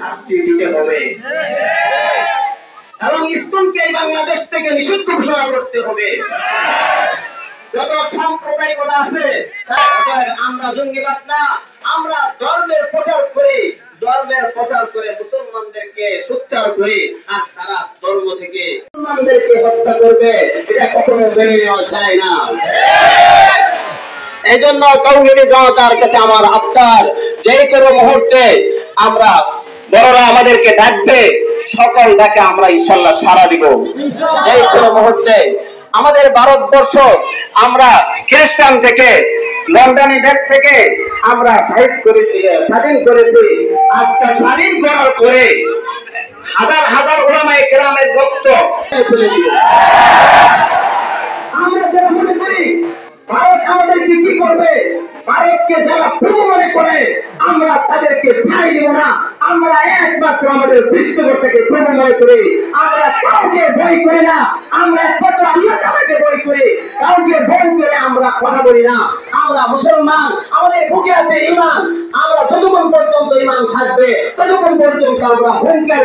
শাস্তি দিতে হবে এবং ইসলামকে বাংলাদেশ থেকে নিষিদ্ধ ঘোষণা করতে হবে। যত সাম্প্রদায়িকতা আছে আমরা জঙ্গিবাদ না, আমরা ধর্মের প্রচার করে মুসলমানদেরকে সোচ্চার করে আর তারা ধর্ম থেকে মুসলমানদেরকে হত্যা করবে, এটা কখনো মেনে নেওয়া যায় না। এই জন্য তৌহিদি জনতার কাছে আমার আবদার, যে কোনো মুহূর্তে আমরা বড়রা আমাদেরকে ডাকবে, সকল ডাকে আমরা ইনশাআল্লাহ সাড়া দিব। যে কোনো মুহূর্তে আমাদের ভারতবর্ষ আমরা খ্রিস্টান থেকে লন্ডনের দেশ থেকে আমরা স্বাধীন করেছি। আজকে স্বাধীন করার পরে হাজার হাজার উলামায়ে কেরামের রক্ত ফেলে দিল। আমরা যারা মনে করি ভারত আমাদেরকে কি করবে, ভারতকে যারা প্রভু মনে করে আমরা তাদেরকে ঠাঁই দেব না। আমরা একমাত্র আমাদের সৃষ্টিকর্তাকে প্রভু মনে করি, আমরা কাউকে ভয় করি না। আমরা একমাত্র আল্লাহ তাআলাকে ভয় করি, কাউকে ভয় করে আমরা কথা বলি না। আমরা মুসলমান, আমাদের বুকে আছে ঈমান। আমরা যতক্ষণ পর্যন্ত ঈমান থাকবে ততক্ষণ পর্যন্ত আমরা হুঙ্কার